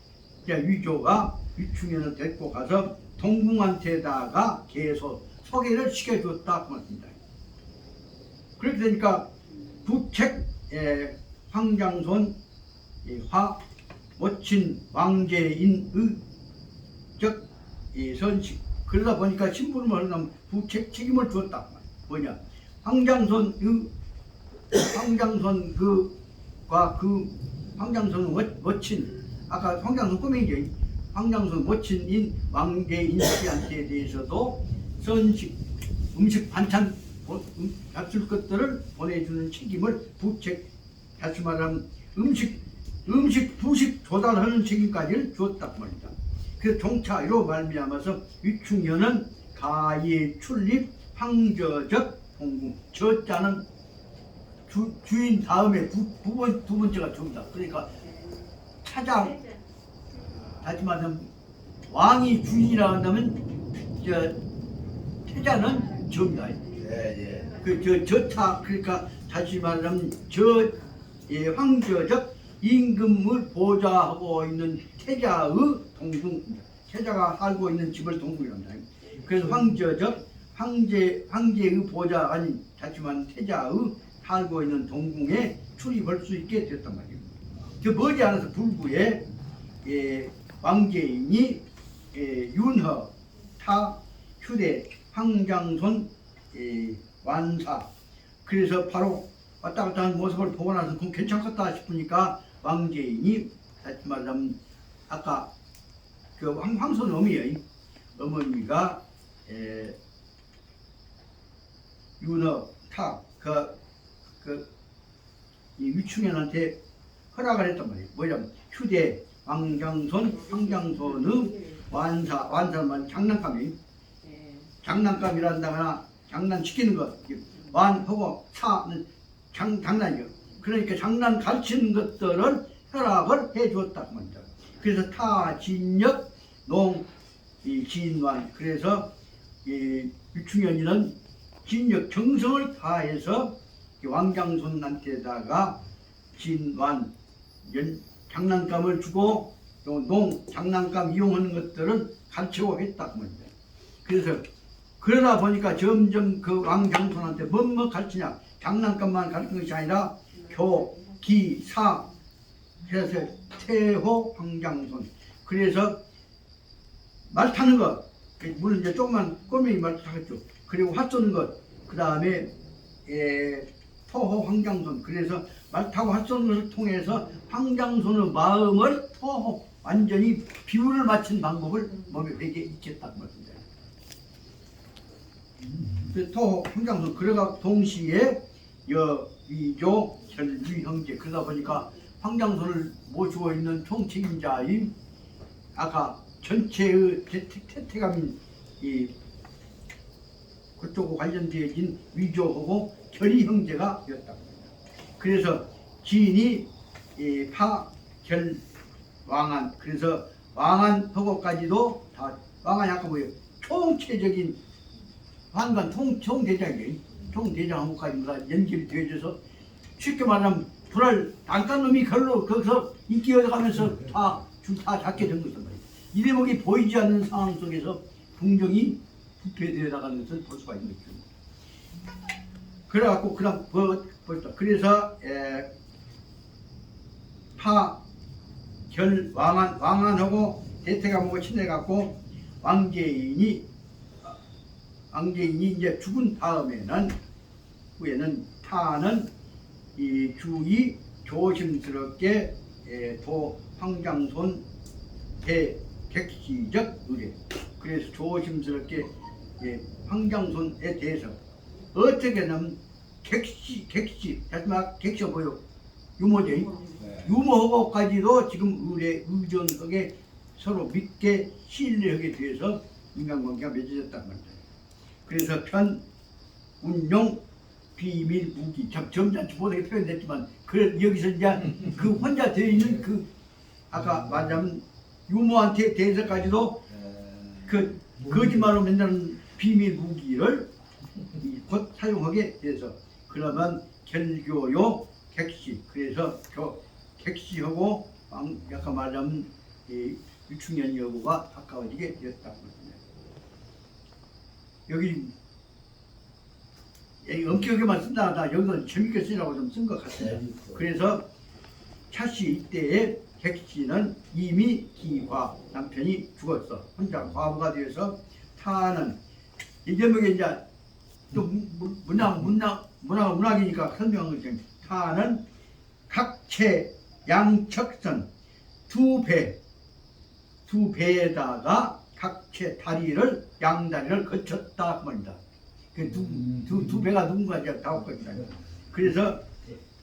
위조가 위충현을 데리고 가서 동궁한테다가 개소 소개를 시켜줬다 그 말입니다. 그렇게 되니까 부책 황장손 모친 왕제인의 즉 선식 그러다 보니까 신분을 말하면 부책 책임을 주었다. 뭐냐 황장손 모친 아까 황장손 꼬맹이죠. 황장손 모친인 왕제인 씨한테 대해서도 선식 음식 반찬 잡술 것들을 보내주는 책임을 부책 다시 말하면 음식 부식 조달하는 책임까지를 주었단 말이다. 그래서 종차로 말미암아서 위충현은 가예 출립 황저적 동궁 저자는 주인 다음에 두 번째가 주다. 그러니까 차장 다시 말하면 왕이 주인이라 한다면 태자는 저입니다. 저차 그러니까 다시 말하면 황저적 임금을 보좌하고 있는 태자의 동궁, 태자가 살고 있는 집을 동궁이란다. 그래서 황제의 보좌 아닌 자지만 태자의 살고 있는 동궁에 출입할 수 있게 됐단 말이에요. 그 머지않아서 불구에 왕제인이 윤허, 타, 휴대, 황장손, 완사, 그래서 바로 왔다 갔다 하는 모습을 보고 나서 그럼 괜찮겠다 싶으니까 왕제인이 다시 말하면 아까 그 황손 어머니가 윤허, 타, 이 위충현한테 허락을 했단 말이에요. 뭐냐면 휴대, 황장손의 완사는 장난감이에요. 장난감이란다거나 장난시키는 것, 완하고 사는 장난이요. 그러니까 장난 가르치는 것들을 허락을 해 주었다고 합니다. 그래서 타, 진역, 농, 진완. 그래서 유충현이는 진역 정성을 다해서 왕장손한테다가 진완 장난감을 주고 또 농 장난감 이용하는 것들은 가르치고 했다고 합니다. 그래서 그러다 보니까 점점 그 왕장손한테 뭐뭐 가르치냐, 장난감만 가르치는 것이 아니라 교, 기, 사 해서 태호, 황장손. 그래서 말 타는 것, 물론 이제 조금만 꼬맹이 말 타겠죠. 그리고 화 쏘는 것, 그 다음에 토호, 황장손. 그래서 말 타고 화 쏘는 것을 통해서 황장손의 마음을 토호, 완전히 비율을 맞춘 방법을 몸에 배게 익혔다는 것입니다. 토호, 황장손. 그래가 동시에 위조, 결위, 형제. 그러다 보니까 황장손을 모시고 있는 총책임자인 아까 전체의 태태감인 그쪽과 관련되어진 위조하고 결의 형제가 되었다고 합니다. 그래서 지인이 파, 결, 왕안. 그래서 왕안하고까지도 다 왕안이 아까 뭐예요? 총체적인 환관 총대장이에요. 총대장하고까지 다 연결이 되어져서 쉽게 말하면 불알 단단 놈이 걸로 거기서 인기 얻어가면서 다 잡게 된 것이란 말이에요. 이 대목이 보이지 않는 상황 속에서 궁정이 부패되어 나가는 것을 볼 수가 있는 거죠. 그래갖고 그다음 벌써 그래서 파, 결, 왕안하고 대퇴감하고 친해갖고 왕제인이 이제 죽은 다음에는 후에는 타는 이 주의 조심스럽게 도 황장손 대객시적 의뢰. 그래서 조심스럽게 황장손에 대해서 어떻게는 객시 하지만 객시가 뭐요? 유모죠. 유모하고까지도 지금 의존하게 서로 믿게 신뢰하게 돼서 인간관계가 맺어졌단 말이에요. 그래서 편, 운용, 비밀, 무기. 점잖지 못하게 표현됐지만 여기서 이제 그 혼자 되어 있는 그 아까 말하자면 유모한테 대해서까지도 그 거짓말로 만드는 비밀 무기를 곧 사용하게 돼서 그러면 결교요 객시. 그래서 객시하고 약간 말하자면 유충현 여부가 가까워지게 되었다고 합니다. 여기 엄격하게만 쓴다. 나 여기서 재밌게 쓰라고 좀 쓴 것 같아요. 그래서 차씨 이때에 객시는 이미 기과 남편이 죽었어. 혼자 과부가 되어서 타는 이 제목에 이제 또 문학이니까 설명한 것처럼 타는 각체 양척선 두 배에다가 각체 다리를 양다리를 거쳤다 합니다. 그 두 배가 누군가 이제 나올 겁니다. 그래서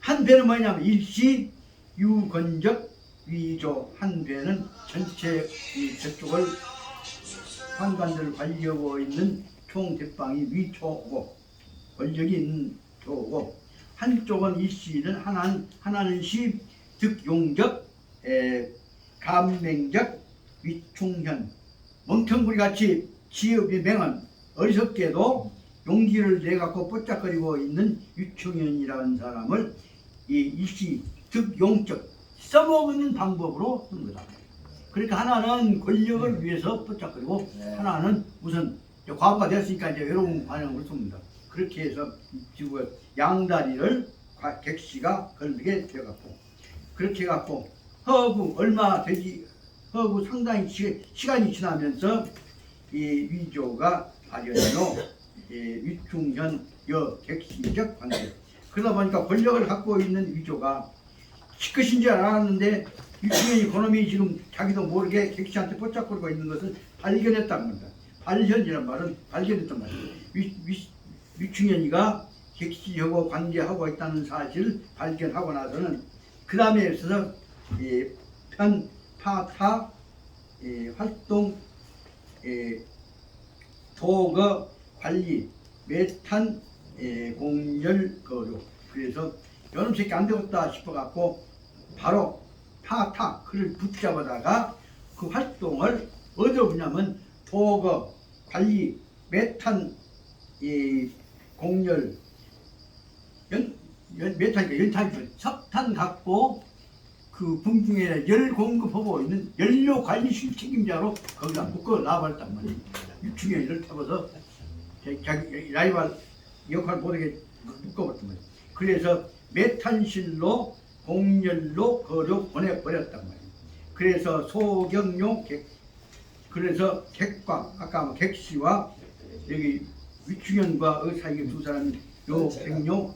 한 배는 뭐냐면 일시 유건적 위조. 한 배는 전체 저쪽을 환관들을 관리하고 있는 총대빵이 위초고 권력이 있는 조고, 한쪽은 일시는 하나는 시 득용적 감맹적 위충현. 멍텅구리 같이 지업이 맹은 어리석게도 용기를 내갖고 뽀짝거리고 있는 위충현이라는 사람을 이 일시 득용적 써먹는 방법으로 하는 거다. 그러니까 하나는 권력을 위해서 붙잡고 하나는 우선 이제 과부가 됐으니까 이제 외로운 반응을 씁니다. 그렇게 해서 지금 양다리를 객시가 걸리게 되어갖고 그렇게 해갖고 허구 얼마 되지 허구 상당히 시간이 지나면서 이 위조가 발현으로 위충현 여 객시적 관계 그러다 보니까 권력을 갖고 있는 위조가 시컷인 줄 알았는데 위충현이 그놈이 지금 자기도 모르게 객시한테 뽀짝거리고 있는 것을 발견했다는 겁니다. 발현이란 말은 발견했단 말이에요. 위충현이가 객시하고 관계하고 있다는 사실을 발견하고 나서는 그 다음에 있어서 편파타 활동 도거 관리 메탄 공열 거료 그래서 여름 새끼 안 되겠다 싶어 갖고 바로 파타 그를 붙잡아다가 그 활동을 어디로 보냐면 도거 관리 메탄 공열 메탄이니까 연탄이죠. 석탄 갖고 그 궁중에 열 공급하고 있는 연료 관리실 책임자로 거기다 묶어 놔버렸단 말이에요. 유충현이를 타고서 자기 라이벌 역할 못하게 묶어버렸단 말이에요. 그래서 메탄실로 공열로 거려 보내버렸단 말이에요. 그래서 소경용 그래서 객과 아까 객시와 여기 위충현과 사이에 두 사람이 요 백룡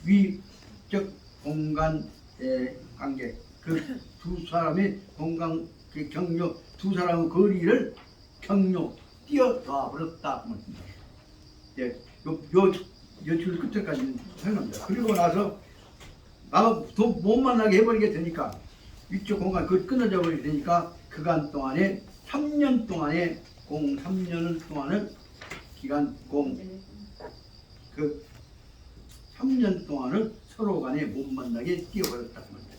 위적 공간 관계 그 두 사람의 공간 경로 두 사람의 거리를 경로 뛰어가 버렸다. 예, 줄 끝에까지는 설명합니다. 그리고 나서 못 만나게 해버리게 되니까 위쪽 공간 그 끊어져 버리게 되니까 그간 동안에 3년 동안에 3년을 동안을 기간 그 3년 동안을 서로 간에 못 만나게 뛰어버렸다는 겁니다.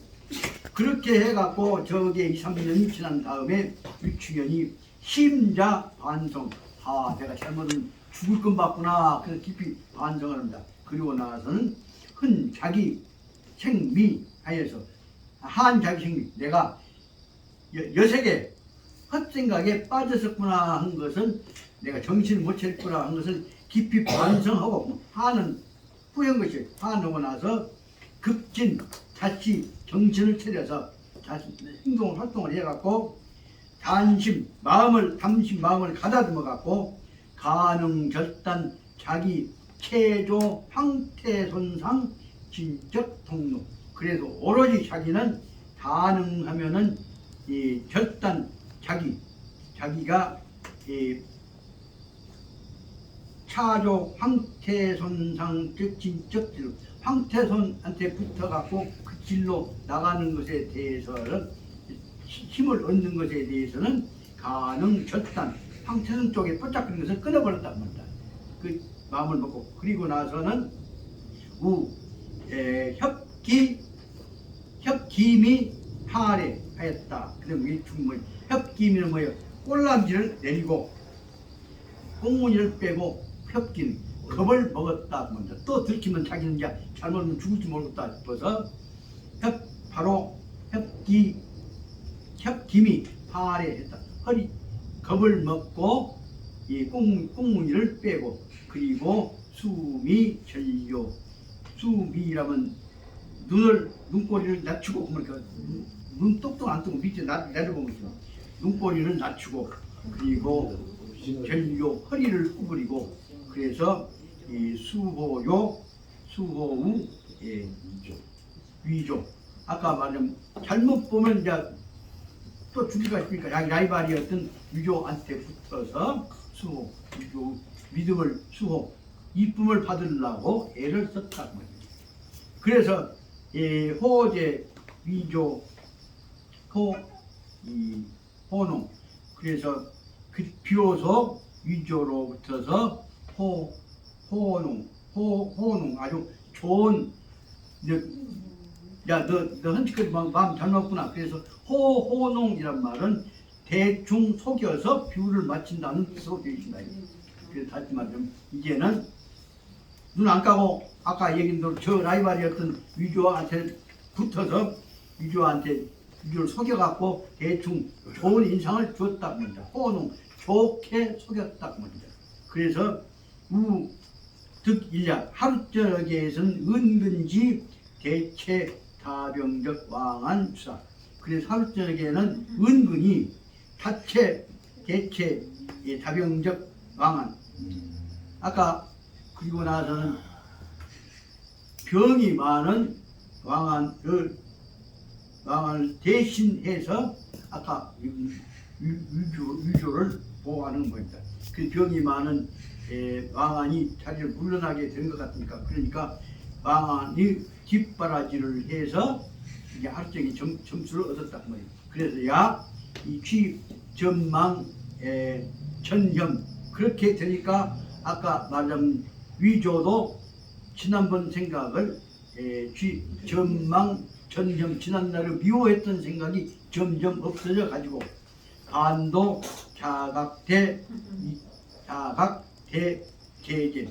그렇게 해갖고 저게 2, 3년이 지난 다음에 위충현이 심자 반성 내가 잘못은 죽을 건 봤구나 그래서 깊이 반성을 합니다. 그리고 나서는 자기 생미하여서 자기 생미 내가 여색에 헛생각에 빠졌었구나 한 것은 내가 정신을 못 차렸구나 한 것을 깊이 반성하고 하는 후한 것이 화하고 나서 급진 다시 정신을 차려서 다시 활동을 해갖고 담심 마음을 가다듬어 갖고 가능 결단 자기 체조 황태 손상 진적 통로 그래서 오로지 자기는 가능하면은 이 결단 자기가 이 차조 황태손상적 진적 질 황태손한테 붙어갖고 그 길로 나가는 것에 대해서는 힘을 얻는 것에 대해서는 가능 결단 황태손 쪽에 뻗잡는 것을 끊어버렸단 말이다. 그 마음을 먹고 그리고 나서는 협기미 파례하였다. 그다음에 협기미는 뭐예요? 꼴랑지를 내리고 꽁무니를 빼고 협긴 겁을 먹었다. 먼저 또 들키면 자기는 이제 잘못하면 죽을지 모르겠다 싶어서 바로 협김이 파례했다. 겁을 먹고 이 꽁무니를 빼고 그리고 수미 전료 수미라면 눈꼬리를 낮추고 그러니까 눈 똑똑 안 뜨고 밑에 내려보면 눈꼬리를 낮추고 그리고 전료 허리를 구부리고 그래서 이 수호요 수호우 위조 아까 말한 잘못 보면 이제 또 죽이가 있으니까 라이발이었던 위조한테 붙어서 수호 위조 믿음을 수호 이쁨을 받으려고 애를 썼다는 거예요. 그래서 호제 위조 호농 그래서 비로소 위조로 붙어서 호농 아주 좋은 너 헌치까지 마음 잘 먹구나. 그래서 호농이란 말은 대충 속여서 비유를 맞춘다는 뜻으로 되어 있습니다. 그래서 다시 말하면 이제는 눈 안 까고 아까 얘기한 대로 저 라이벌이었던 위조한테 붙어서 위조를 속여갖고 대충 좋은 인상을 줬다고 합니다. 호농 좋게 속였다고 합니다. 그래서 우득일야 하루저녁에서는 은근지 대체 다병적 왕한 수사. 그래서 하루저녁에는 은근히 대체 다병적 왕한. 아까 그리고 나서는 병이 많은 왕한을 대신해서 아까 위조를 보호하는 겁니다. 그 병이 많은 왕한이 자리를 물러나게 된 것 같으니까, 그러니까 왕한이 뒷바라지를 해서 이제 하루적인 점수를 얻었단 말이에요. 그래서야 이 전망 전혐 그렇게 되니까 아까 말한 위조도 지난번 생각을 전망 전혐 지난날을 미워했던 생각이 점점 없어져 가지고 반도 자각대 제재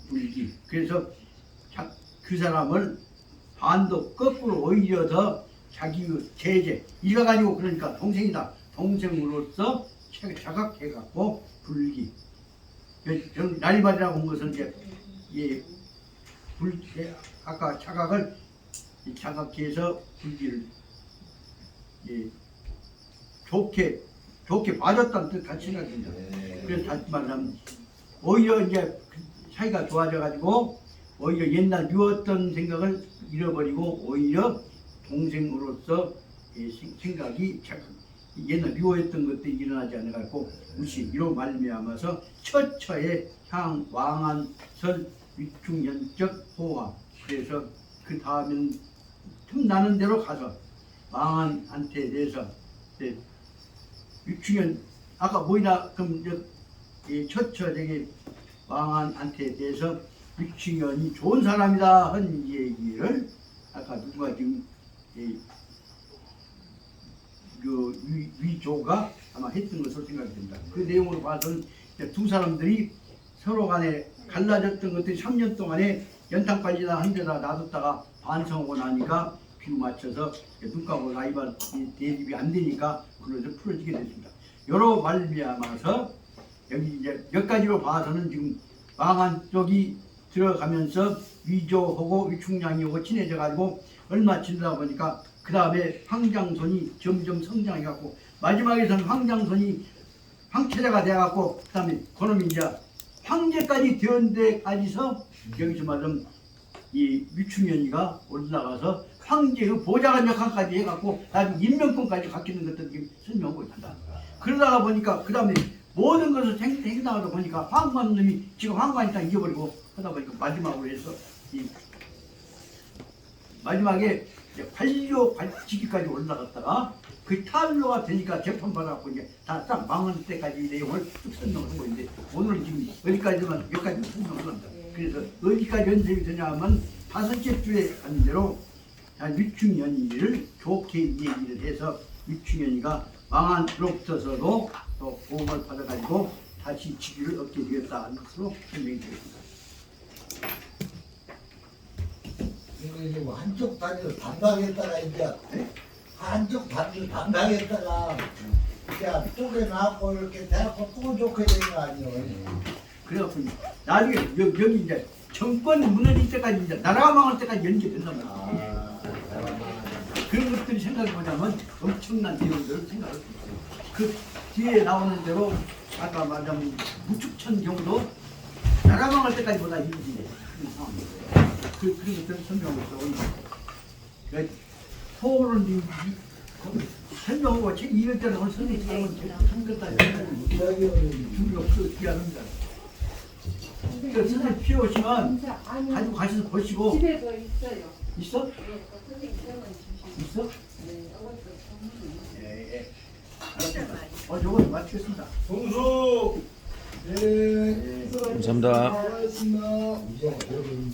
불기. 그래서 그 사람을 반도 거꾸로 오히려 더 자기의 제재 이거 가지고 그러니까 동생이다 동생으로서 자각해갖고 불기. 저는 날발이라고 한 것은 이제 아까 자각해서 불기를 좋게 봐줬다는 뜻 같이 생각합니다. 그래서 다시 말하면 오히려 이제 사이가 좋아져가지고 오히려 옛날 미웠던 생각을 잃어버리고 오히려 동생으로서 생각이 옛날 미워했던 것들이 일어나지 않아갖고 무시 이로 말미암아서 처처의 향 왕한설 위충연적 호화. 그래서 그 다음에는 틈나는 대로 가서 왕한한테 대해서 위충연 아까 뭐이나 그럼 처처되게 왕한한테 대해서 위충연이 좋은 사람이다 한 얘기를 아까 누가 지금 위조가 아마 했던 것으로 생각이 됩니다. 그 내용으로 봐서는 두 사람들이 서로 간에 갈라졌던 것들이 3년 동안에 연탄까지나 한 데다 놔뒀다가 반성하고 나니까 비유 맞춰서 눈가고 라이벌 대립이 안 되니까 그래서 풀어지게 됐습니다. 여러 말미암아서 여기 이제 몇 가지로 봐서는 지금 왕한 쪽이 들어가면서 위조하고 위충량이 오고 친해져 가지고 얼마 지나다 보니까 그 다음에 황장손이 점점 성장해갖고 마지막에서는 황장손이 황태자가 돼갖고 그 다음에 그놈이 이제 황제까지 된 데까지서 여기서 말하면 이 위충연이가 올라가서 황제의 보좌관 역할까지 해갖고 나중에 임명권까지 갖기는 것들 설명하고 있다. 그러다가 보니까 그 다음에 모든 것을 생각하다 보니까 황관 놈이 지금 황관이 다 잊어버리고 하다 보니까 마지막으로 해서 이 마지막에 관료 관직기까지 올라갔다가 그 탄로가 되니까 재판받아갖고 이제 다 딱 망할 때까지 내용을 쭉 설명한 거인데 오늘은 지금 어디까지만 여기까지 설명을 합니다. 그래서 어디까지 연습이 되냐 하면 5째 주에 한 대로 위충연이를 좋게 얘기를 해서 위충연이가 망한으로부터서도 또 보험을 받아가지고 다시 직위를 얻게 되었다는 것으로 설명이 되었습니다. 이게 한쪽 다리를 담당했다가 이제 한쪽 다리를 담당했다가 이제 쪼개놨고 이렇게 대놓고 또 좋게 된 거 아니에요? 그래갖고 나중에 여기 이제 정권이 무너질 때까지 이제 나라가 망할 때까지 연기된단 말이야. 그런 것들이 생각해보자면 엄청난 내용들을 생각할 수 있어요. 그 뒤에 나오는 대로 아까 말한 무축천 경우도 나라 망할 때까지 보다 이루어지는 그런 상황이에요. 그런 것들을 설명하고 있어요. 소를 설명하고 책 읽을 때는 오늘 선생님은 한글까지 준비 없어 귀합니다. 선생님 필요 오시면 가지고 가셔서 보시고. 집에도 있어요. 있어? 네, 선생님 병원 주시면. 있어? 네, 이것도 선물이에요. 예. 알았습니다. 요거 맞추겠습니다. 동수! 네. 감사합니다. 고맙습니다. 이제 여러분